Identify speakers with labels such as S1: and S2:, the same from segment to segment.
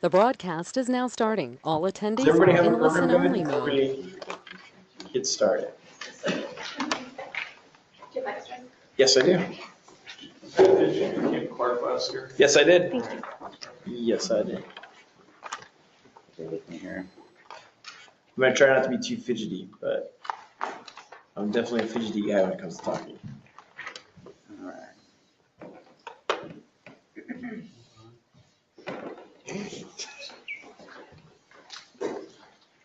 S1: The broadcast is now starting. All
S2: Does
S1: attendees
S2: everybody
S1: are
S2: have a
S1: in
S2: program
S1: listen-only
S2: going before
S1: mode.
S2: we get started?
S3: Do you have extras?
S2: Yes, I do.
S4: Did you keep choir class here?
S2: Yes, I did.
S3: Thank you.
S2: Yes, I did.
S5: Bear with me here.
S2: I'm gonna try not to be too fidgety, but I'm definitely a fidgety guy when it comes to talking.
S5: All right.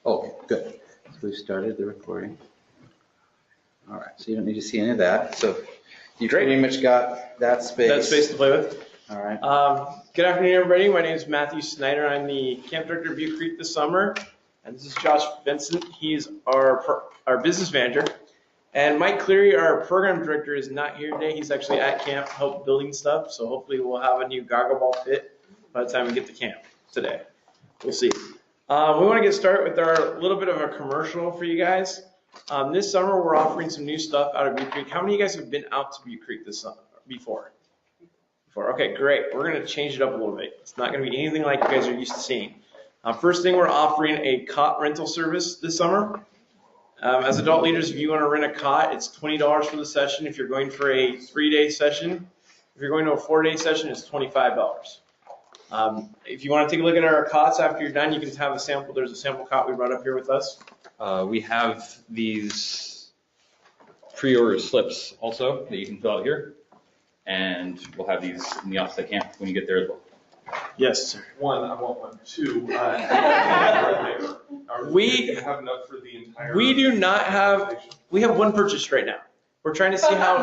S5: Oh, good. So we've started the recording. All right, so you don't need to see any of that. So you've pretty much got that space.
S2: That space to play with.
S5: All right.
S2: Good afternoon, everybody. My name is Matthew Snyder. I'm the camp director of Butte Creek this summer, and this is Josh Vincent. He's our business manager. And Mike Cleary, our program director, is not here today. He's actually at camp, help building stuff. So hopefully we'll have a new goggle ball fit by the time we get to camp today. We'll see. We want to get started with our little bit of a commercial for you guys. This summer we're offering some new stuff out of Butte Creek. How many of you guys have been out to Butte Creek this summer before? Okay, great. We're going to change it up a little bit. It's not going to be anything like you guys are used to seeing. First thing, we're offering a cot rental service this summer. As adult leaders, if you want to rent a cot, it's $20 for the session. If you're going for a 3-day session, if you're going to a 4-day session, it's $25. If you want to take a look at our cots after you're done, you can have a sample. There's a sample cot we brought up here with us.
S6: We have these pre-order slips also that you can fill out here. And we'll have these in the office at camp when you get there as well.
S2: Yes, sir.
S4: One, I want one. Two,
S2: We
S4: have enough for the entire.
S2: We do not have. We have one purchased right now. We're trying to see how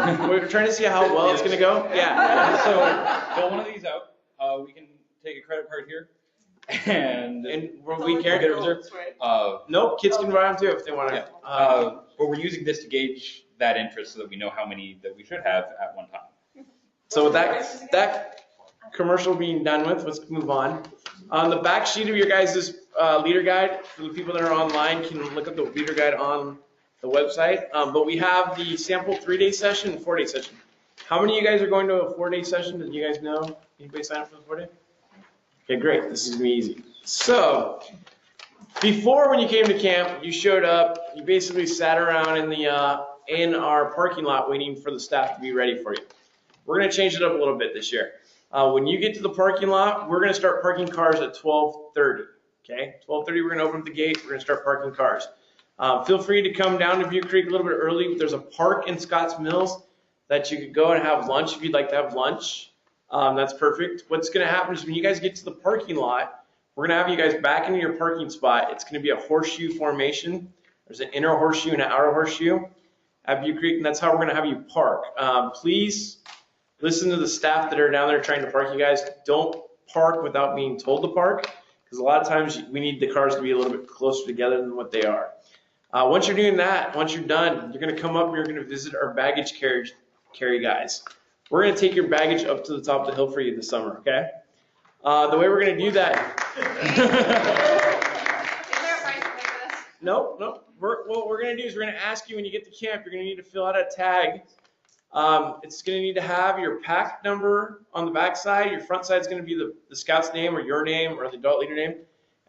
S2: well it's going to go. Yeah.
S6: So fill one of these out. We can take a credit card here, and
S2: we can't
S6: get a reserve.
S2: Nope, kids can buy them too if they want to.
S6: Yeah. But we're using this to gauge that interest so that we know how many that we should have at one time.
S2: So with that commercial being done with, let's move on. On the back sheet of your guys' leader guide, for the people that are online, can look up the leader guide on the website. But we have the sample 3-day session and 4-day session. How many of you guys are going to a 4-day session? Did you guys know? Anybody sign up for the 4-day? Okay, great. This is going to be easy. So before, when you came to camp, you showed up. You basically sat around in our parking lot waiting for the staff to be ready for you. We're going to change it up a little bit this year. When you get to the parking lot, we're going to start parking cars at 12:30. Okay, 12:30, we're going to open up the gate. We're going to start parking cars. Feel free to come down to Butte Creek a little bit early. There's a park in Scotts Mills that you could go and have lunch if you'd like to have lunch. That's perfect. What's going to happen is when you guys get to the parking lot, we're going to have you guys back into your parking spot. It's going to be a horseshoe formation. There's an inner horseshoe and an outer horseshoe at Butte Creek, and that's how we're going to have you park. Please listen to the staff that are down there trying to park you guys. Don't park without being told to park, because a lot of times we need the cars to be a little bit closer together than what they are. Once you're doing that, once you're done, you're going to come up and you're going to visit our baggage carry guys. We're going to take your baggage up to the top of the hill for you this summer, okay? The way we're going to do that.
S3: Is there a price tag for this?
S2: Nope. What we're going to do is we're going to ask you when you get to camp, you're going to need to fill out a tag. It's going to need to have your pack number on the back side. Your front side is going to be the scout's name or your name or the adult leader name.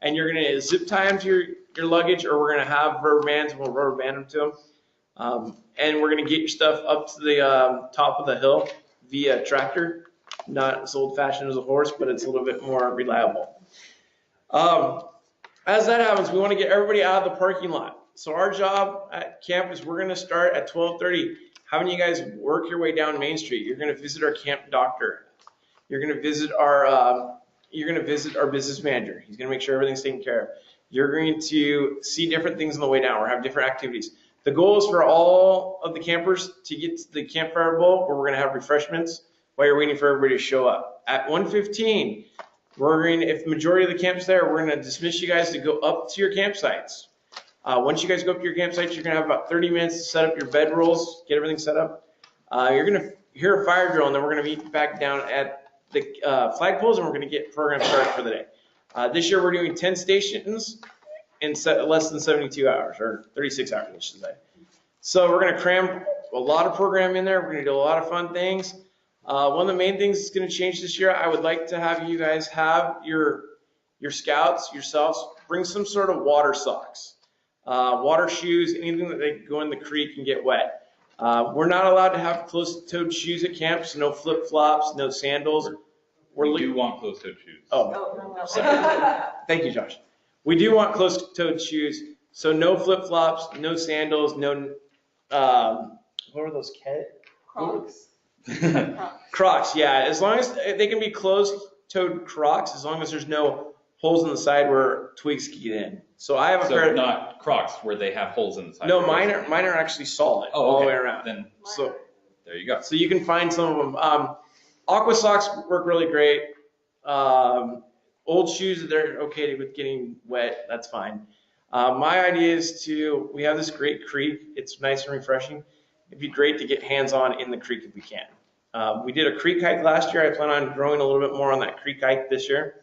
S2: And you're going to zip tie them to your luggage, or we're going to have rubber bands and we'll rubber band them to them. And we're going to get your stuff up to the top of the hill via tractor. Not as old-fashioned as a horse, but it's a little bit more reliable. As that happens, we want to get everybody out of the parking lot. So our job at camp is we're going to start at 12:30. How many of you guys work your way down Main Street? You're going to visit our camp doctor. You're going to visit our business manager. He's going to make sure everything's taken care of. You're going to see different things on the way down or have different activities. The goal is for all of the campers to get to the campfire bowl where we're going to have refreshments while you're waiting for everybody to show up. At 1:15, if the majority of the camp's there, we're going to dismiss you guys to go up to your campsites. Once you guys go up to your campsites, you're going to have about 30 minutes to set up your bedrolls, get everything set up. You're going to hear a fire drill, and then we're going to meet back down at the flagpoles, and we're going to get program started for the day. This year we're doing 10 stations in less than 72 hours, or 36 hours, I should say. So we're going to cram a lot of program in there. We're going to do a lot of fun things. One of the main things that's going to change this year, I would like to have you guys have your your scouts, yourselves, bring some sort of water socks, water shoes, anything that they go in the creek and get wet. We're not allowed to have closed-toed shoes at camp, so no flip-flops, no sandals.
S6: We do want closed-toed shoes.
S2: Oh, sorry. Thank you, Josh. We do want closed-toed shoes, so no flip-flops, no sandals, no, what were those,
S3: Crocs.
S2: Crocs, yeah. As long as they can be closed-toed Crocs, as long as there's no holes in the side where twigs can get in. So I have a pair
S6: So
S2: of,
S6: not Crocs where they have holes in the side.
S2: no, mine are actually solid
S6: Oh,
S2: all
S6: okay.
S2: the way around.
S6: Then
S2: So,
S6: there you go.
S2: so you can find some of them. Aqua socks work really great. Old shoes, they're okay with getting wet. That's fine. My idea is we have this great creek. It's nice and refreshing. It'd be great to get hands-on in the creek if we can. We did a creek hike last year. I plan on growing a little bit more on that creek hike this year.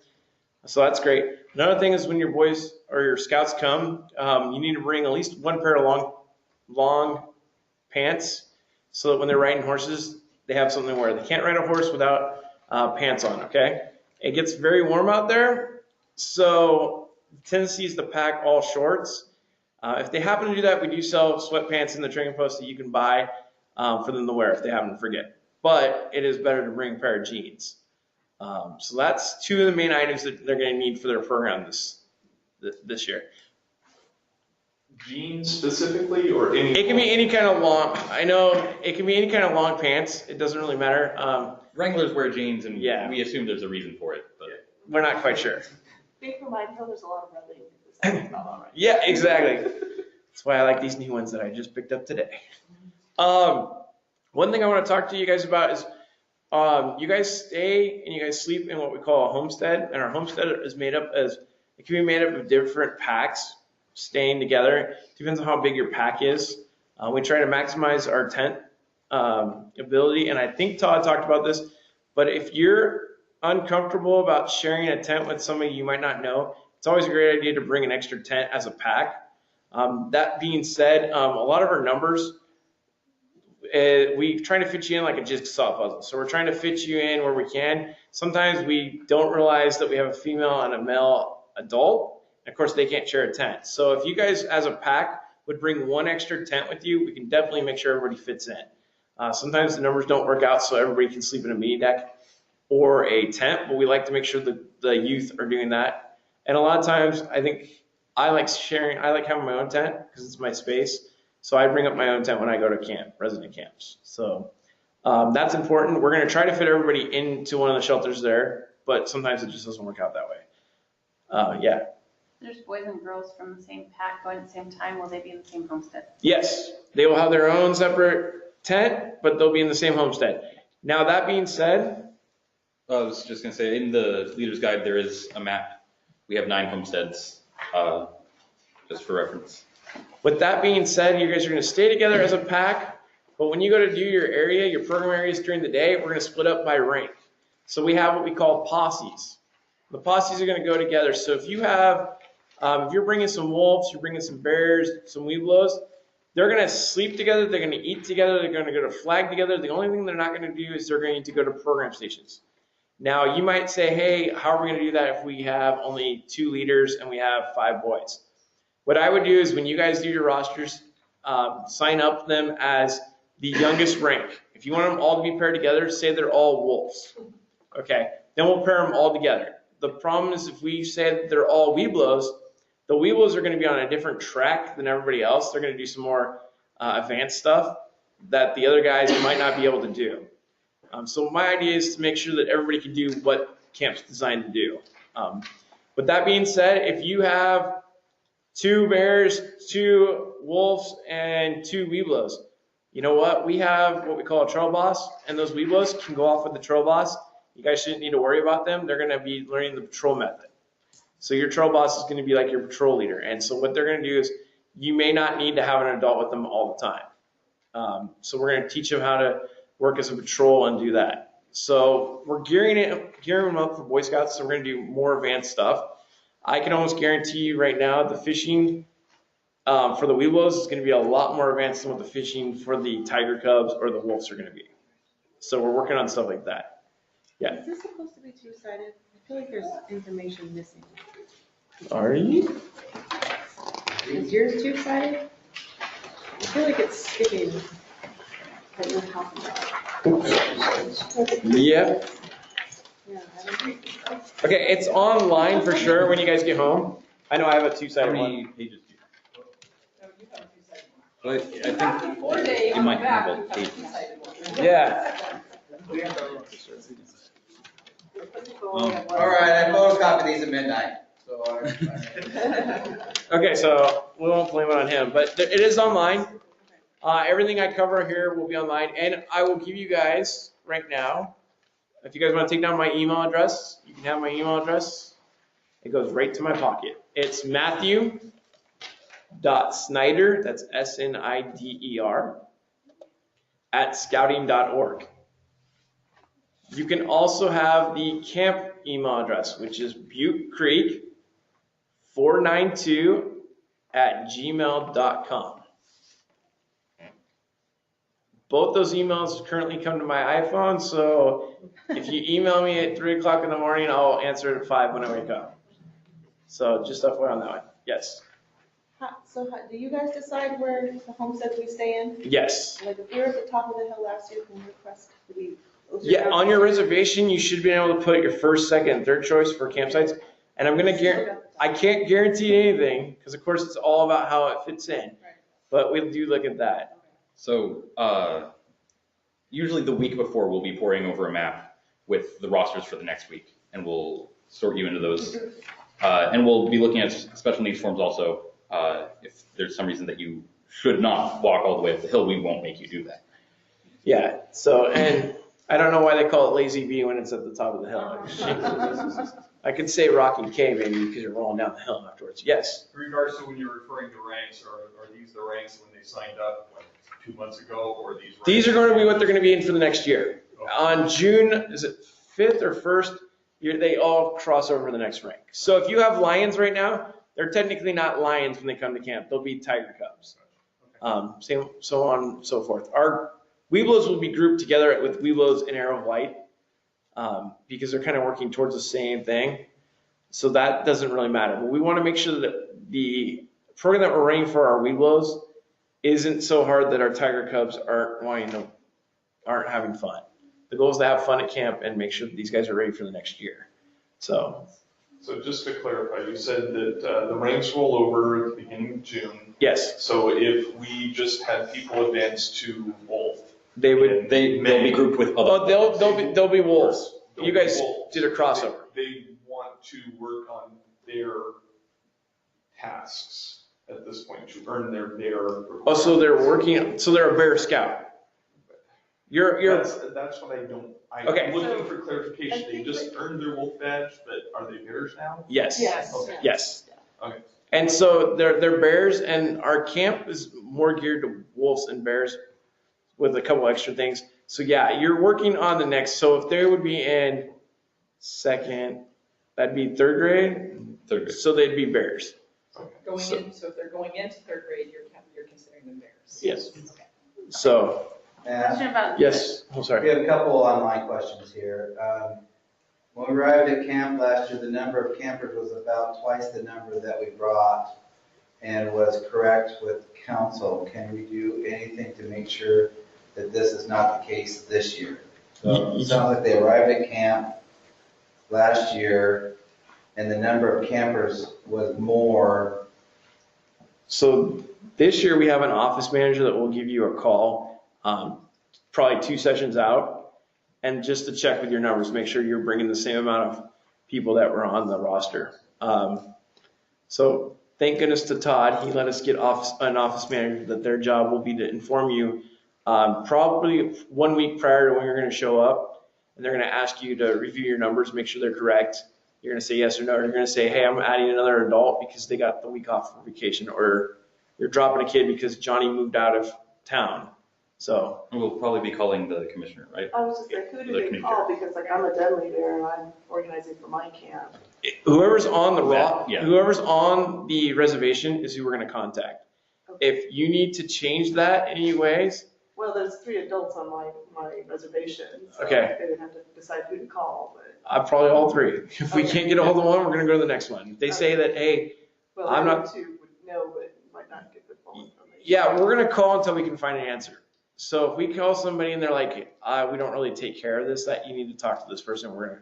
S2: So that's great. Another thing is when your boys or your scouts come, you need to bring at least one pair of long pants so that when they're riding horses, they have something to wear. They can't ride a horse without pants on, okay? It gets very warm out there, so the tendency is to pack all shorts. If they happen to do that, we do sell sweatpants in the trading post that you can buy for them to wear if they happen to forget. But it is better to bring a pair of jeans. So that's two of the main items that they're going to need for their program this year.
S4: Jeans specifically, or any?
S2: It can be any kind of long. I know it can be any kind of long pants. It doesn't really matter.
S6: Wranglers wear jeans, and
S2: Yeah.
S6: we assume there's a reason for it. But
S2: We're not quite sure.
S3: Big for mine, there's a lot of running. It's not all right.
S2: Yeah, exactly. That's why I like these new ones that I just picked up today. One thing I want to talk to you guys about is you guys stay and you guys sleep in what we call a homestead, and our homestead is it can be made up of different packs staying together. Depends on how big your pack is. We try to maximize our tent ability, and I think Todd talked about this, but if you're uncomfortable about sharing a tent with somebody you might not know, it's always a great idea to bring an extra tent as a pack. That being said, a lot of our numbers, we try to fit you in like a jigsaw puzzle. So we're trying to fit you in where we can. Sometimes we don't realize that we have a female and a male adult. And of course, they can't share a tent. So if you guys as a pack would bring one extra tent with you, we can definitely make sure everybody fits in. Sometimes the numbers don't work out so everybody can sleep in a mini deck or a tent, but we like to make sure that the youth are doing that. And a lot of times I think I like having my own tent because it's my space. So I bring up my own tent when I go to camp, resident camps. So that's important. We're going to try to fit everybody into one of the shelters there, but sometimes it just doesn't work out that way. Yeah.
S3: There's boys and girls from the same pack going at the same time. Will they be in the same homestead?
S2: Yes, they will have their own separate tent, but they'll be in the same homestead. Now, that being said,
S6: I was just going to say, in the leader's guide, there is a map. We have 9 homesteads, just for reference.
S2: with that being said, you guys are going to stay together as a pack, but when you go to do your program areas during the day, we're going to split up by rank. So we have what we call posses. The posses are going to go together. So if you have, if you're bringing some wolves, you're bringing some bears, some weeblos, they're going to sleep together, they're going to eat together, they're going to go to flag together. The only thing they're not going to do is they're going to go to program stations. Now, you might say, hey, how are we going to do that if we have only 2 leaders and we have 5 boys? What I would do is when you guys do your rosters, sign up them as the youngest rank. If you want them all to be paired together, say they're all wolves. Okay, then we'll pair them all together. The problem is if we say that they're all weeblos, the weeblos are going to be on a different track than everybody else. They're going to do some more advanced stuff that the other guys might not be able to do. So my idea is to make sure that everybody can do what camp's designed to do. With that being said, if you have 2 bears, 2 wolves, and 2 weeblos, you know what? We have what we call a trail boss, and those weeblos can go off with the trail boss. You guys shouldn't need to worry about them. They're going to be learning the patrol method. So your trail boss is going to be like your patrol leader. And so what they're going to do is you may not need to have an adult with them all the time. So we're going to teach them how to work as a patrol and do that. So we're gearing them up for Boy Scouts, so we're going to do more advanced stuff. I can almost guarantee you right now the fishing for the weeblos is going to be a lot more advanced than what the fishing for the tiger cubs or the wolves are going to be. So we're working on stuff like that. Yeah.
S7: Is this supposed to be 2-sided? feel like there's information missing.
S2: Are you?
S7: Is yours two-sided? I feel like it's skipping that you're talking about.
S2: Yep.
S7: Yeah, I don't think so.
S2: Okay, it's online for sure when you guys get home. I know I have a
S6: How
S2: two-sided
S6: many
S2: one.
S6: pages do you have? But I think you might have all the pages.
S2: Yeah.
S8: All right, I photocopied these at midnight, so.
S2: Okay, so we won't blame it on him, but it is online. Everything I cover here will be online, and I will give you guys right now. If you guys want to take down my email address, you can have my email address. It goes right to my pocket. It's Matthew.Snyder, that's SNIDER, @scouting.org. You can also have the camp email address, which is Butte Creek 492@gmail.com. Both those emails currently come to my iPhone, so if you email me at 3 o'clock in the morning, I'll answer it at 5 when I wake up. So just FYI on that one. Yes.
S7: Do you guys decide where the homesteads we stay in?
S2: Yes.
S7: Like if we were at the top of the hill last year, can we request to be?
S2: Yeah, on your reservation, you should be able to put your first, second, and third choice for campsites. And I'm gonna I can't guarantee anything, because of course it's all about how it fits in. But we do look at that.
S6: So, usually the week before, we'll be pouring over a map with the rosters for the next week, and we'll sort you into those. And we'll be looking at special needs forms also. If there's some reason that you should not walk all the way up the hill, we won't make you do that.
S2: Yeah, so, and I don't know why they call it Lazy B when it's at the top of the hill. I could say Rocking K maybe because you're rolling down the hill afterwards. Yes.
S4: In regards to when you're referring to ranks, are these the ranks when they signed up like 2 months ago, or these?
S2: These are going to be what they're going to be in for the next year. On June, is it 5th or 1st, they all cross over to the next rank. So if you have lions right now, they're technically not lions when they come to camp. They'll be tiger cubs. Same, so on and so forth. Our Weeblos will be grouped together with Weeblos and Arrow of Light because they're kind of working towards the same thing. So that doesn't really matter. But we want to make sure that the program that we're running for our Weeblos isn't so hard that our tiger cubs aren't having fun. The goal is to have fun at camp and make sure that these guys are ready for the next year. So
S4: just to clarify, you said that the ranks roll over at the beginning of June.
S2: yes,
S4: So if we just had people advance to Wolf,
S2: they'll
S6: They'll be grouped with other.
S2: they'll be wolves.
S4: They'll
S2: You
S4: be
S2: guys
S4: wolves.
S2: did a crossover.
S4: They want to work on their tasks at this point to earn their
S2: Oh, so they're working. So they're a bear scout.
S4: That's what I don't.
S2: Okay.
S4: I'm looking for clarification. They just earned their wolf badge, but are they bears now?
S2: Yes.
S4: Okay.
S2: Yes.
S4: Okay.
S2: And so they're bears, and our camp is more geared to wolves and bears with a couple extra things. So yeah, you're working on the next. So if they would be in second, that'd be third grade.
S6: Third grade.
S2: So they'd be bears.
S9: So if they're going into third grade, you're considering them bears?
S2: Yes.
S9: Okay.
S2: So,
S3: Question about.
S2: yes, I'm
S8: We
S2: sorry.
S8: have a couple online questions here. When we arrived at camp last year, the number of campers was about twice the number that we brought and was correct with council. Can we do anything to make sure that this is not the case this year? So it sounds like they arrived at camp last year and the number of campers was more.
S2: So this year we have an office manager that will give you a call, probably 2 sessions out, and just to check with your numbers, make sure you're bringing the same amount of people that were on the roster. So thank goodness to Todd, he let us get an office manager that their job will be to inform you probably 1 week prior to when you're going to show up, and they're going to ask you to review your numbers, make sure they're correct. You're going to say yes or no, or you're going to say, hey, I'm adding another adult because they got the week off for vacation, or you're dropping a kid because Johnny moved out of town. So
S6: We'll probably be calling the commissioner, right?
S10: I was just like, who do
S6: The
S10: they
S6: community
S10: call?
S6: care.
S10: Because like I'm a den leader and I'm organizing for my camp.
S2: whoever's on the
S6: Yeah.
S2: whoever's on the reservation is who we're going to contact. If you need to change that in any ways,
S10: Well, there's 3 adults on my reservation. So
S2: Okay.
S10: they would have to decide who to call, but.
S2: Probably all 3. If we
S10: Okay.
S2: can't get a hold of one, we're gonna go to the next one. If they say that, hey,
S10: Well,
S2: I'm
S10: the
S2: not-
S10: other 2 would know, but might not get the full information.
S2: yeah, we're gonna call until we can find an answer. So if we call somebody and they're like, we don't really take care of this, that you need to talk to this person, we're gonna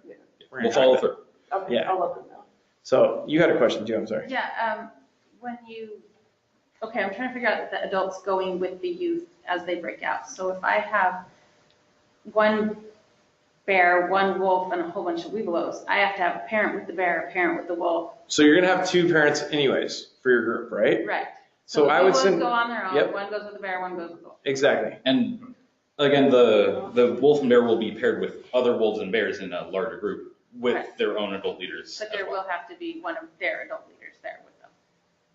S6: We'll follow
S2: track that.
S6: through.
S10: Okay,
S2: Yeah.
S10: I'll let them know.
S2: So you had a question too, I'm sorry.
S3: Yeah, okay, I'm trying to figure out the adults going with the youth as they break out. So if I have one bear, one wolf, and a whole bunch of webelos, I have to have a parent with the bear, a parent with the wolf.
S2: So you're gonna have 2 parents anyways for your group, right?
S3: Right.
S2: So I would
S3: the
S2: send,
S3: webelos go on their own,
S2: yep.
S3: one goes with the bear, one goes with the wolf.
S2: Exactly.
S6: And again, the wolf and bear will be paired with other wolves and bears in a larger group with
S3: Right.
S6: their own adult leaders.
S3: But
S6: as
S3: there
S6: well.
S3: will have to be one of their adult leaders there with them.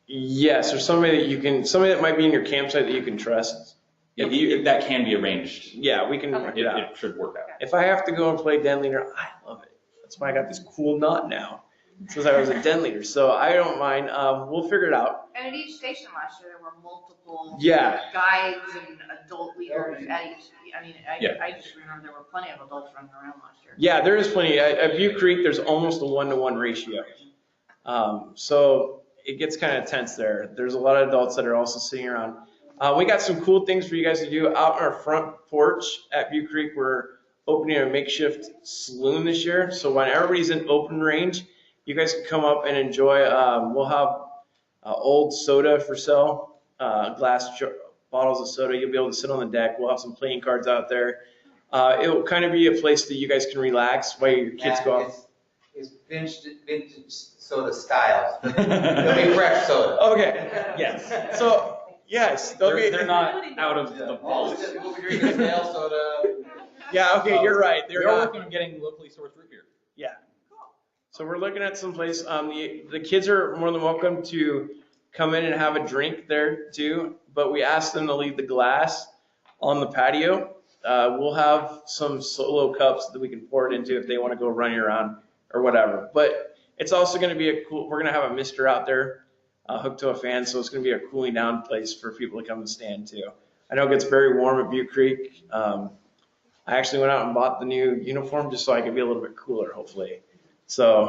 S2: Yes, or somebody that might be in your campsite that you can trust.
S6: That can be arranged.
S2: Yeah, we can
S3: Okay.
S2: work
S6: It,
S2: it out.
S6: it should work out.
S2: If I have to go and play den leader, I love it. That's why I got this cool knot now, since I was a den leader. So I don't mind. We'll figure it out.
S11: And at each station last year, there were multiple
S2: Yeah.
S11: guides and adult leaders at each,
S6: Yeah.
S11: I just remember there were plenty of adults running around last year.
S2: Yeah, there is plenty. At Butte Creek, there's almost a 1-to-1 ratio. So it gets kind of tense there. There's a lot of adults that are also sitting around. We got some cool things for you guys to do out on our front porch at Butte Creek. We're opening a makeshift saloon this year. So when everybody's in open range, you guys can come up and enjoy. We'll have old soda for sale, bottles of soda. You'll be able to sit on the deck. We'll have some playing cards out there. It will kind of be a place that you guys can relax while your kids go out.
S8: It's vintage soda style. It'll be fresh soda.
S2: Okay, yes. So, yes,
S6: They're not out of the polish.
S8: We'll be drinking stale soda.
S2: Yeah, okay, you're right.
S6: We
S2: They're
S6: are
S2: not.
S6: working on getting locally sourced root beer.
S2: Yeah. So we're looking at some place. The kids are more than welcome to come in and have a drink there too, but we asked them to leave the glass on the patio. We'll have some solo cups that we can pour it into if they want to go running around or whatever. But it's also going to be we're going to have a mister out there hooked to a fan, so it's going to be a cooling down place for people to come and stand too. I know it gets very warm at Butte Creek. I actually went out and bought the new uniform just so I could be a little bit cooler, hopefully. So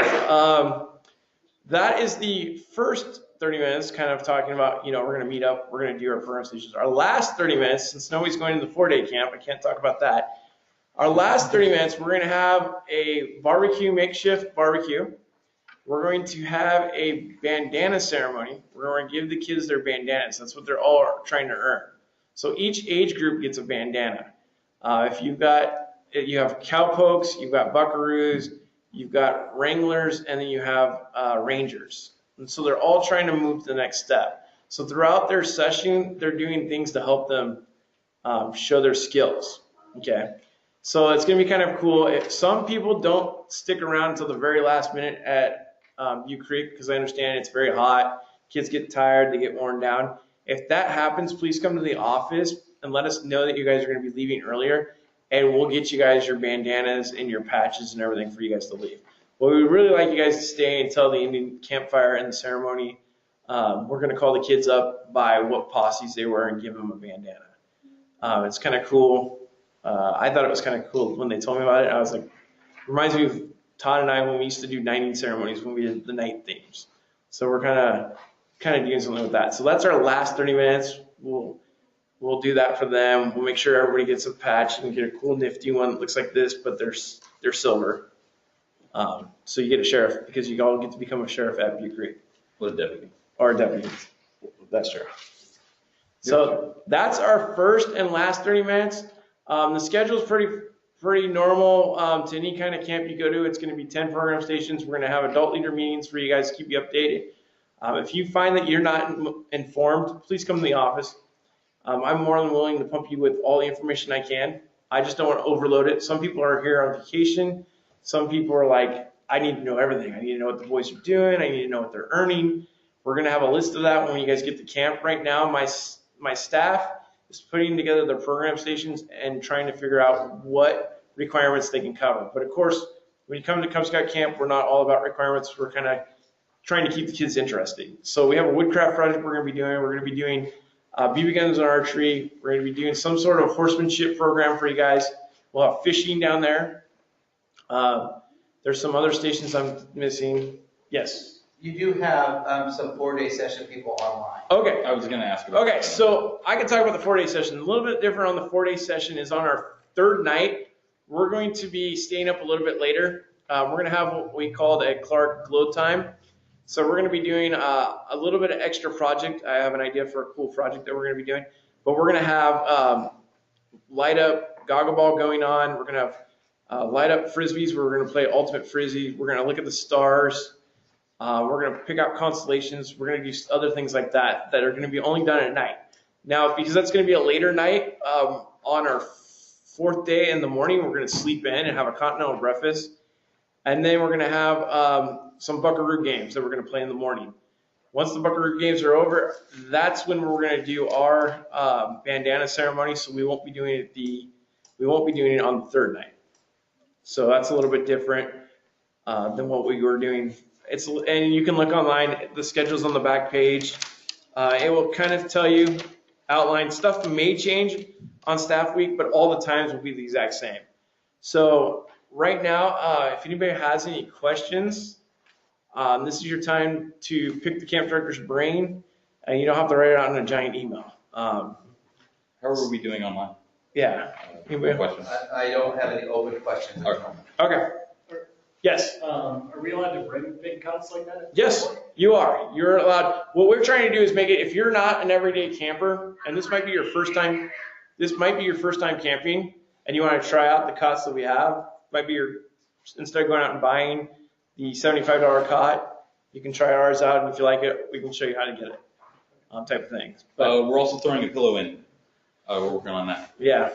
S2: that is the first 30 minutes kind of talking about, we're going to meet up, we're going to do our program stations. Our last 30 minutes, since nobody's going to the 4-day camp, I can't talk about that. Our last 30 minutes, we're going to have a makeshift barbecue. We're going to have a bandana ceremony. We're going to give the kids their bandanas. That's what they're all trying to earn. So each age group gets a bandana. If you have cowpokes, you've got buckaroos, you've got wranglers, and then you have rangers. And so they're all trying to move to the next step. So throughout their session, they're doing things to help them show their skills. Okay. So it's going to be kind of cool. If some people don't stick around until the very last minute at Butte Creek, because I understand it's very hot, kids get tired, they get worn down. If that happens, please come to the office and let us know that you guys are going to be leaving earlier, and we'll get you guys your bandanas and your patches and everything for you guys to leave. Well, we would really like you guys to stay until the Indian campfire and the ceremony. We're going to call the kids up by what posses they were and give them a bandana. It's kind of cool. I thought it was kind of cool when they told me about it. I was like, reminds me of Todd and I when we used to do nighting ceremonies when we did the night themes. So we're kind of doing something with that. So that's our last 30 minutes. We'll do that for them. We'll make sure everybody gets a patch and get a cool nifty one that looks like this, but they're silver. So you get a sheriff because you all get to become a sheriff at Butte Creek.
S6: With a deputy.
S2: Or a deputy. That's true. So that's our first and last 30 minutes. The schedule is pretty normal to any kind of camp you go to. It's going to be 10 program stations. We're going to have adult leader meetings for you guys to keep you updated. If you find that you're not informed, please come to the office. I'm more than willing to pump you with all the information I can. I just don't want to overload it. Some people are here on vacation. Some people are like, I need to know everything. I need to know what the boys are doing. I need to know what they're earning. We're going to have a list of that when you guys get to camp. Right now, my staff is putting together the program stations and trying to figure out what requirements they can cover. But of course, when you come to Cub Scout camp, we're not all about requirements. We're kind of trying to keep the kids interested. So we have a woodcraft project we're going to be doing. We're going to be doing BB guns and archery. We're going to be doing some sort of horsemanship program for you guys. We'll have fishing down there. There's some other stations I'm missing. Yes.
S8: You do have some 4-day session people online.
S2: Okay.
S6: I was going to ask about
S2: Okay,
S6: that.
S2: so I can talk about the 4-day session. A little bit different on the 4-day session is on our third night. We're going to be staying up a little bit later. We're going to have what we call a Clark glow time. So we're going to be doing a little bit of extra project. I have an idea for a cool project that we're going to be doing. But we're going to have light up goggle ball going on. We're going to have light up frisbees where we're going to play ultimate frisbee. We're going to look at the stars. We're going to pick out constellations. We're going to do other things like that that are going to be only done at night. Now, because that's going to be a later night, on our fourth day in the morning, we're going to sleep in and have a continental breakfast. And then we're going to have some buckaroo games that we're going to play in the morning. Once the buckaroo games are over, that's when we're going to do our bandana ceremony. So we won't be doing it on the third night. So that's a little bit different than what we were doing. And you can look online. The schedule's on the back page. It will kind of tell you, outline stuff may change on staff week, but all the times will be the exact same. So right now, if anybody has any questions, this is your time to pick the camp director's brain, and you don't have to write it out in a giant email.
S6: How are we doing online?
S2: Yeah. Anybody?
S6: Questions?
S8: I don't have any open questions at the moment.
S2: Okay. Yes.
S12: Are we allowed to bring big cuts like that?
S2: Yes, you are. You're allowed. What we're trying to do is make it, if you're not an everyday camper, and this might be your first time camping, and you want to try out the cots that we have, instead of going out and buying the $75 cot, you can try ours out, and if you like it, we can show you how to get it, type of thing. But
S6: We're also throwing a pillow in. We're working on that.
S2: yeah,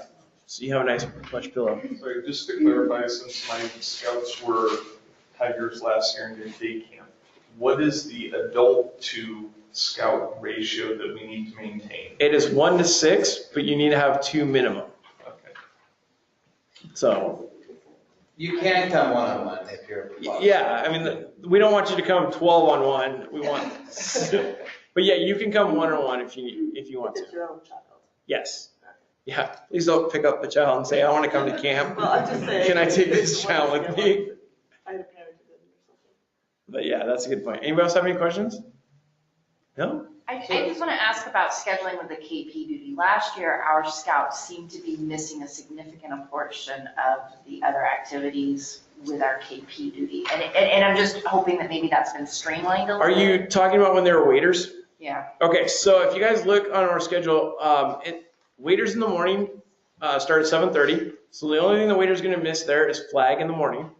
S2: so you have a nice plush pillow.
S4: Sorry, just to clarify, since my scouts were Tigers last year and did day camp, what is the adult to scout ratio that we need to maintain?
S2: It is 1 to 6, but you need to have 2 minimum.
S4: Okay.
S2: So.
S8: You can come one-on-one if you're.
S2: Yeah, I mean, we don't want you to come 12 on 1. We want, but yeah, you can come 1-on-1 if you want to.
S10: It's your own child.
S2: Yes. Yeah. Please don't pick up the child and say, I want to come to camp.
S10: Well, I'm just saying.
S2: Can I take this child with me?
S10: I had a panic attack or something.
S2: But yeah, that's a good point. Anybody else have any questions? No?
S11: I just want to ask about scheduling with the KP duty. Last year, our scouts seemed to be missing a significant portion of the other activities with our KP duty. And I'm just hoping that maybe that's been streamlined a little
S2: Are
S11: bit.
S2: you talking about when they were waiters?
S11: Yeah.
S2: Okay, so if you guys look on our schedule, waiters in the morning start at 7:30. So the only thing the waiter's going to miss there is flag in the morning.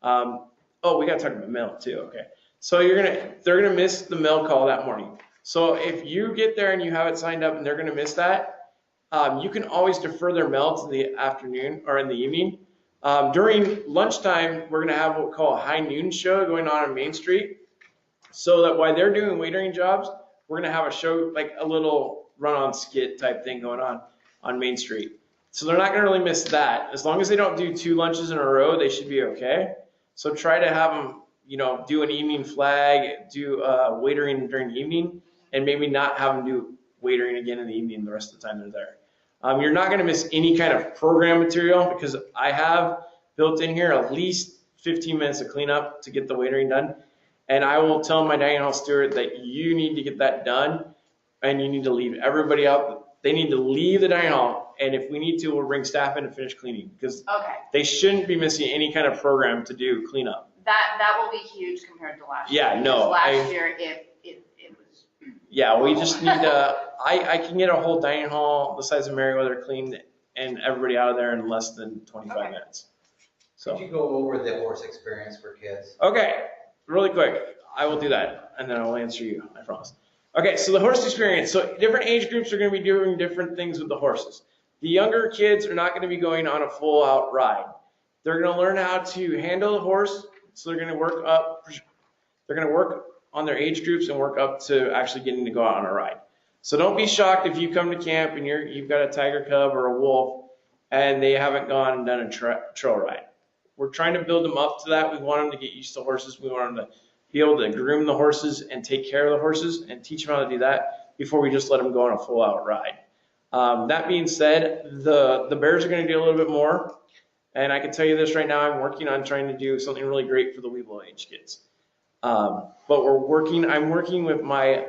S2: We got to talk about mail too. Okay, so they're gonna miss the mail call that morning. So if you get there and you have it signed up and they're gonna miss that, you can always defer their mail to the afternoon or in the evening. During lunchtime, we're gonna have what we call a high noon show going on Main Street. So that while they're doing waitering jobs, we're gonna have a show, like a little run-on skit type thing going on Main Street. So they're not gonna really miss that. As long as they don't do 2 lunches in a row, they should be okay. So try to have them, do an evening flag, do waitering during the evening, and maybe not have them do waitering again in the evening the rest of the time they're there. You're not going to miss any kind of program material because I have built in here at least 15 minutes of cleanup to get the waitering done. And I will tell my dining hall steward that you need to get that done and you need to leave everybody out. They need to leave the dining hall. And if we need to, we'll bring staff in to finish cleaning because they shouldn't be missing any kind of program to do cleanup.
S11: That will be huge compared to last year.
S2: Yeah, no.
S11: Last year, it was.
S2: Yeah, we just need I can get a whole dining hall the size of Merriweather cleaned and everybody out of there in less than 25 minutes. So.
S8: Could you go over the horse experience for kids?
S2: Okay, really quick. I will do that and then I will answer you, I promise. Okay, so the horse experience. So different age groups are going to be doing different things with the horses. The younger kids are not going to be going on a full out ride. They're going to learn how to handle the horse. So they're going to work up. They're going to work on their age groups and work up to actually getting to go out on a ride. So don't be shocked if you come to camp and you've got a tiger cub or a wolf and they haven't gone and done a trail ride. We're trying to build them up to that. We want them to get used to horses. We want them to be able to groom the horses and take care of the horses and teach them how to do that. before we just let them go on a full out ride. That being said, the bears are going to do a little bit more. And I can tell you this right now, I'm working on trying to do something really great for the Weeblo age kids. But I'm working with my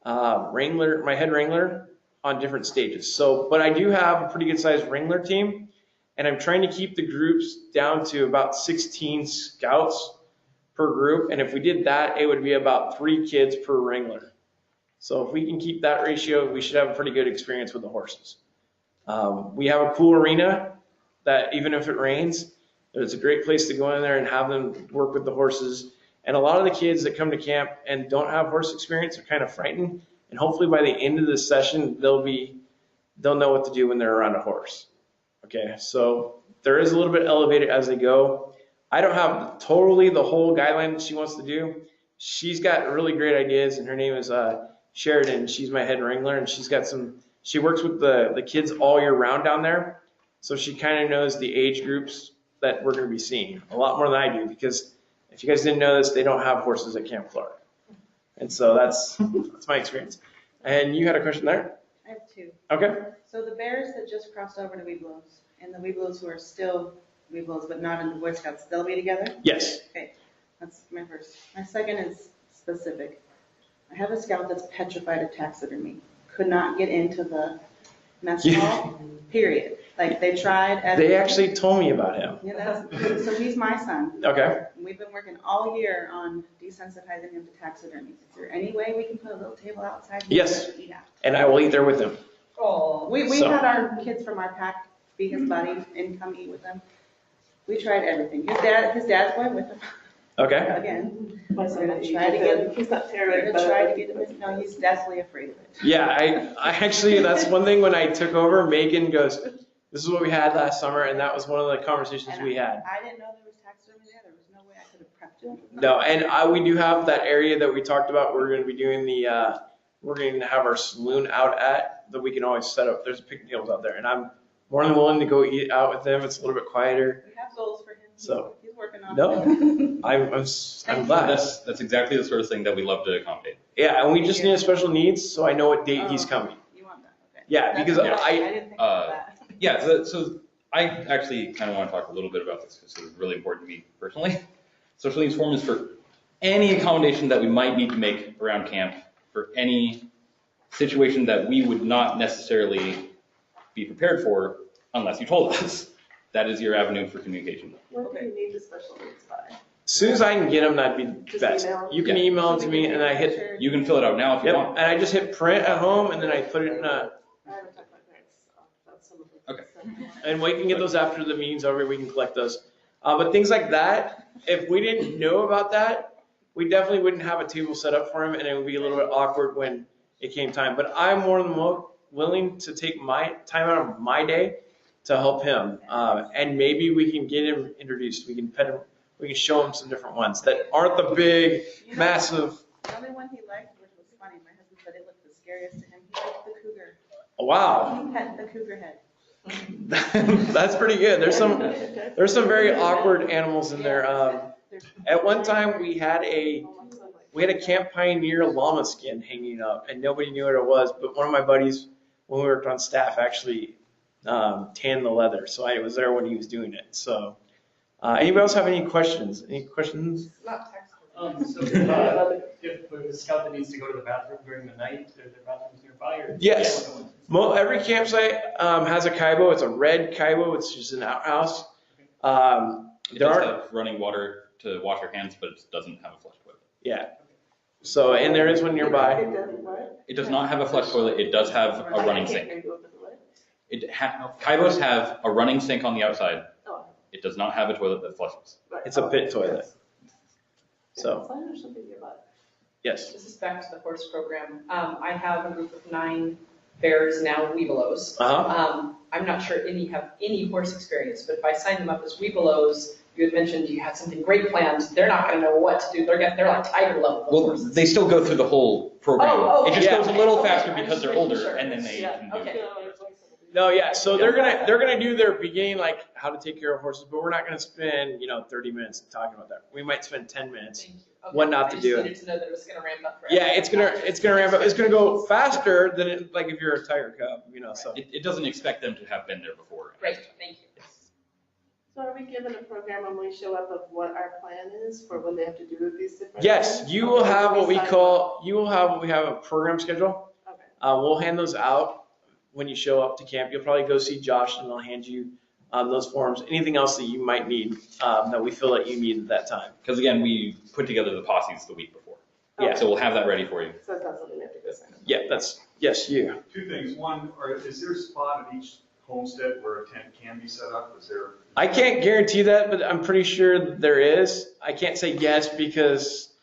S2: wrangler, my head wrangler on different stages. So, but I do have a pretty good sized wrangler team, and I'm trying to keep the groups down to about 16 scouts per group. And if we did that, it would be about 3 kids per wrangler. So if we can keep that ratio, we should have a pretty good experience with the horses. We have a cool arena that even if it rains, it's a great place to go in there and have them work with the horses. And a lot of the kids that come to camp and don't have horse experience are kind of frightened. And hopefully by the end of this session, they'll know what to do when they're around a horse. Okay, so there is a little bit elevated as they go. I don't have totally the whole guideline that she wants to do. She's got really great ideas, and her name is Sheridan. She's my head wrangler, and she works with the kids all year round down there. So she kind of knows the age groups that we're going to be seeing a lot more than I do, because if you guys didn't know this, they don't have horses at Camp Florida. And so that's my experience. And you had a question there?
S7: I have 2.
S2: Okay.
S7: So the bears that just crossed over to Weeblos, and the Weeblos who are still Weeblos but not in the Boy Scouts, they'll be together?
S2: Yes.
S7: Okay, that's my first. My second is specific. I have a scout that's petrified of taxidermy. Could not get into the mess hall, period. Like, they tried.
S2: They actually told me about him.
S7: Yeah, so he's my son.
S2: Okay.
S7: We've been working all year on desensitizing him to taxidermy. Is there any way we can put a little table outside?
S2: Yes.
S7: Eat at?
S2: And I will eat there with him.
S7: Oh. We
S2: So-
S7: had our kids from our pack be his buddy and come eat with him. We tried everything. His dad's going with him.
S2: Okay.
S7: Again.
S10: My
S7: We're gonna try to get him.
S10: He's not
S7: We're
S10: terrified.
S7: gonna try to get him in. No, he's deathly afraid of it.
S2: Yeah, I actually, that's one thing when I took over, Megan goes, this is what we had last summer, and that was one of the conversations we had.
S7: I didn't know there was taxidermy there. There was no way I could have prepped him.
S2: No, and we do have that area that we talked about. We're going to be doing we're going to have our saloon out at that we can always set up. There's picnic tables out there, and I'm more than willing to go eat out with them. It's a little bit quieter.
S7: We have goals for him.
S2: So,
S7: he's working on
S2: no,
S7: it.
S2: I'm glad.
S6: That's exactly the sort of thing that we love to accommodate.
S2: Yeah, and we just need a special needs, so I know what date he's coming.
S7: You want that? Okay.
S2: Yeah, because
S7: That's-
S2: I
S7: didn't think about that.
S6: Yeah, so I actually kind of want to talk a little bit about this because it's really important to me personally. Social needs form is for any accommodation that we might need to make around camp for any situation that we would not necessarily be prepared for unless you told us. That is your avenue for communication.
S10: When do you need the special needs by?
S2: as soon as I can get them, that'd be
S10: Just
S2: best.
S10: email 'em?
S2: You can
S6: Yeah.
S2: email them to me, and I hit,
S6: You can fill it out now if you
S2: yep,
S6: want.
S2: and I just hit print at home, and then I put it in a,
S10: I haven't talked about next. That's some of the.
S6: Okay.
S2: and we can get those after the meeting's over, we can collect those. But things like that, if we didn't know about that, we definitely wouldn't have a table set up for him, and it would be a little bit awkward when it came time. But I'm more than willing to take my time out of my day to help him. And maybe we can get him introduced. We can pet him, we can show him some different ones that aren't the big, massive.
S7: The only one he liked, which was funny, my husband said it looked the scariest to him, he liked the cougar.
S2: Wow.
S7: He pet the cougar head.
S2: That's pretty good. There's some very awkward animals in there. At one time we had a Camp Pioneer llama skin hanging up, and nobody knew what it was. But one of my buddies, when we worked on staff, actually tanned the leather, so I was there when he was doing it. So, anybody else have any questions? Any questions?
S9: Not text.
S12: So if a scout that needs to go to the bathroom during the night, are there bathrooms nearby? Or
S2: Yes. Every campsite has a kaibo. It's a red kaibo. It's just an outhouse.
S6: It
S2: There
S6: does
S2: are,
S6: have running water to wash your hands, but it doesn't have a flush toilet.
S2: yeah. So, and there is one nearby.
S10: It doesn't what?
S6: It does not have a flush toilet. It does have a running sink. Kaibos have a running sink on the outside.
S10: Oh.
S6: It does not have a toilet that flushes.
S2: It's a pit toilet. So,
S10: Sign or something nearby.
S2: yes.
S9: This is back to the horse program. I have a group of 9 bears now, Weebelows.
S2: Uh-huh.
S9: I'm not sure any have any horse experience, but if I sign them up as Weebelows, you had mentioned you had something great planned. They're not going to know what to do. They're like tiger level
S6: Well,
S9: horses.
S6: they still go through the whole program.
S9: Oh,
S6: It just
S2: yeah.
S6: goes a little
S9: Okay,
S6: faster
S9: I'm
S6: because
S9: just
S6: they're
S9: making
S6: older,
S9: sure.
S6: and then they
S9: Yeah,
S6: can do
S9: okay.
S6: it.
S2: No, yeah, so they're gonna do their beginning, like how to take care of horses, but we're not gonna spend, 30 minutes talking about that. We might spend 10 minutes.
S9: Thank you. Okay.
S2: What not to do.
S9: I just needed to know that it was gonna ramp up for
S2: Yeah,
S9: everyone.
S2: it's gonna ramp up. It's gonna go faster than like if you're a Tiger Cub, so.
S6: It doesn't expect them to have been there before.
S9: Great, thank you.
S10: So are we given a program when we show up of what our plan is for when they have to do these different?
S2: Yes,
S10: things?
S2: you will have what we
S10: sign
S2: call, we have a program schedule.
S10: up? Okay.
S2: We'll hand those out when you show up to camp. You'll probably go see Josh and they'll hand you those forms, anything else that you might need, that we feel that you need at that time.
S6: Because again, we put together the posses the week before.
S2: Yeah.
S6: So we'll have that ready for you.
S10: So it's not something we have to go sign up.
S2: Yeah, yes, you.
S13: Two things. One, is there a spot at each homestead where a tent can be set up? Is there?
S2: I can't guarantee that, but I'm pretty sure there is. I can't say yes because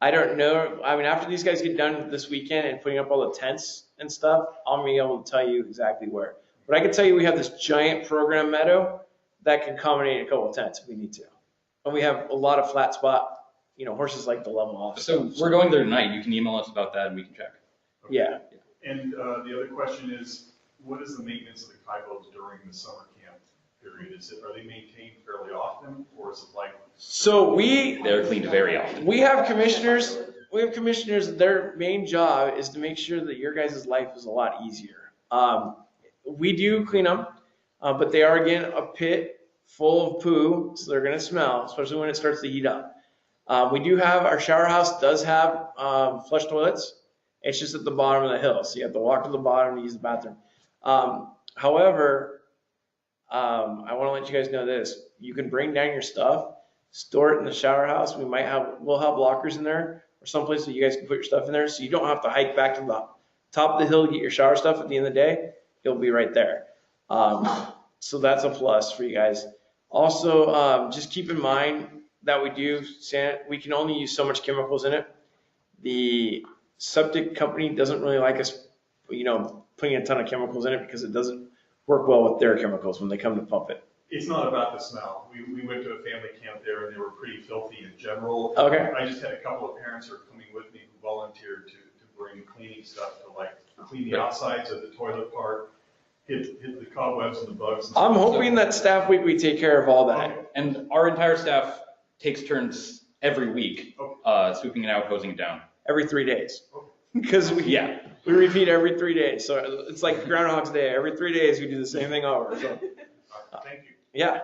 S2: I don't know. I mean, after these guys get done this weekend and putting up all the tents and stuff, I'll be able to tell you exactly where. But I can tell you we have this giant program meadow that can accommodate a couple of tents if we need to. And we have a lot of flat spot, horses like to level off.
S6: So we're going there tonight. You can email us about that and we can check.
S13: Okay.
S2: Yeah.
S13: And the other question is, what is the maintenance of the kibos during the summer camp period? Are they maintained fairly often, or is it like?
S2: So
S6: They're cleaned very often.
S2: we have commissioners, their main job is to make sure that your guys' life is a lot easier. We do clean them, but they are, again, a pit full of poo, so they're gonna smell, especially when it starts to heat up. We do have, our shower house does have flush toilets. It's just at the bottom of the hill, so you have to walk to the bottom to use the bathroom. However, I wanna let you guys know this. You can bring down your stuff, store it in the shower house. We'll have lockers in there or someplace that you guys can put your stuff in there, so you don't have to hike back to the top of the hill to get your shower stuff. At the end of the day, it'll be right there. So that's a plus for you guys. Also, just keep in mind that we can only use so much chemicals in it. The septic company doesn't really like us, putting a ton of chemicals in it because it doesn't work well with their chemicals when they come to pump it.
S13: It's not about the smell. We went to a family camp there and they were pretty filthy in general.
S2: Okay.
S13: I just had a couple of parents who are coming with me who volunteered to bring cleaning stuff to like clean the outsides of the toilet part, hit the cobwebs and the bugs.
S2: I'm hoping that staff week we take care of all that.
S6: And our entire staff takes turns every week, sweeping it out, hosing it down.
S2: Every 3 days. Because we repeat every 3 days. So it's like Groundhog's Day. Every 3 days we do the same thing over. So,
S13: Thank you.
S2: yeah.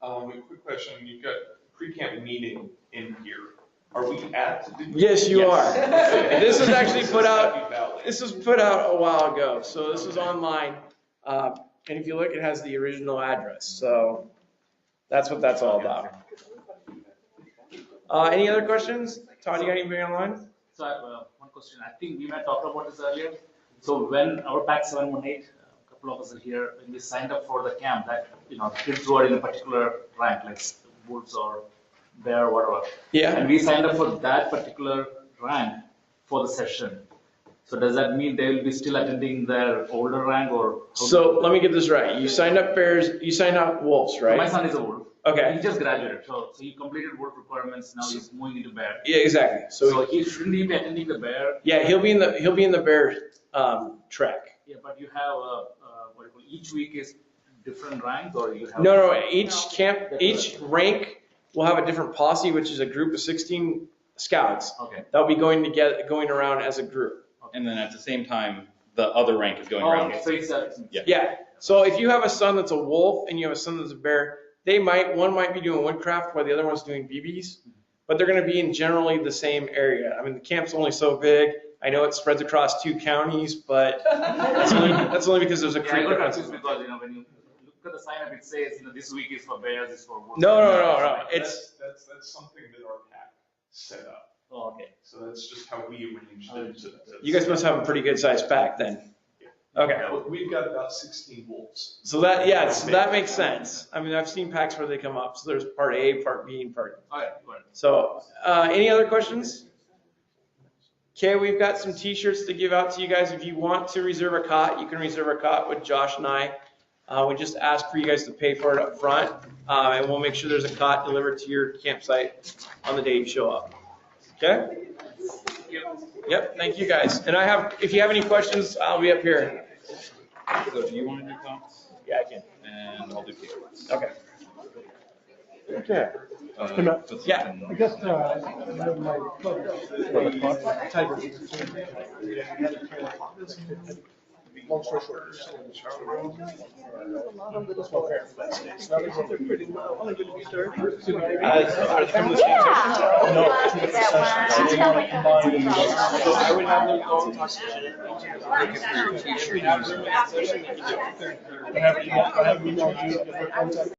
S4: A quick question. You've got pre-camp meeting in here. Are we at?
S2: Yes, you are. This was actually put out.
S4: Happy Valley.
S2: This was put out a while ago. So this was online. And if you look, it has the original address. So that's what that's all about. Any other questions? Todd, you got anything online?
S14: So one question, I think we might talk about this earlier. So when our PAC 718, a couple of us are here, when we signed up for the camp, that kids who are in a particular rank, like wolves or bear or whatever.
S2: Yeah.
S14: And we signed up for that particular rank for the session. So does that mean they will be still attending their older rank or?
S2: So let me get this right. You signed up bears, you signed up wolves,
S14: So
S2: right?
S14: my son is a wolf.
S2: Okay.
S14: He just graduated, so he completed wolf requirements. Now he's moving into bear.
S2: Yeah, exactly.
S14: So he shouldn't he be attending the bear?
S2: Yeah, he'll be in the bear track.
S14: Yeah, but you have what do you call, each week is different ranks, or you have?
S2: No. Each rank will have a different posse, which is a group of 16 scouts.
S14: Okay.
S2: That'll be going around as a group.
S6: And then at the same time, the other rank is going around.
S14: Okay, so it's
S2: Yeah. So if you have a son that's a wolf and you have a son that's a bear, one might be doing woodcraft while the other one's doing BBs, but they're going to be in generally the same area. I mean, the camp's only so big. I know it spreads across 2 counties, but that's only because there's a creek.
S14: I got confused because when you look at the sign up, it says this week is for bears, this is for wolves.
S2: No.
S13: That's something that our PAC set up.
S14: Oh, okay.
S13: So that's just how we arranged it.
S2: You guys must have a pretty good sized pack then. Okay.
S13: We've got about 16 wolves.
S2: So that makes sense. I mean, I've seen packs where they come up. So there's part A, part B, and part.
S14: Okay, good.
S2: So, any other questions? Okay, we've got some T-shirts to give out to you guys. If you want to reserve a cot, you can reserve a cot with Josh and I. We just ask for you guys to pay for it up front, and we'll make sure there's a cot delivered to your campsite on the day you show up. Okay? Yep. Thank you guys. And if you have any questions, I'll be up here.
S6: So do you want to do comps?
S2: Yeah, I can.
S6: And I'll do favorites.
S2: Okay.
S15: Okay.
S2: Yeah.
S15: I guess, my Tiger. Long story short. A lot of little small parents that stage. Now they're pretty low. Only going to be third.
S2: Are they coming to the same session?
S15: No.
S2: So I would have them go and talk to you.
S15: I have emailed you.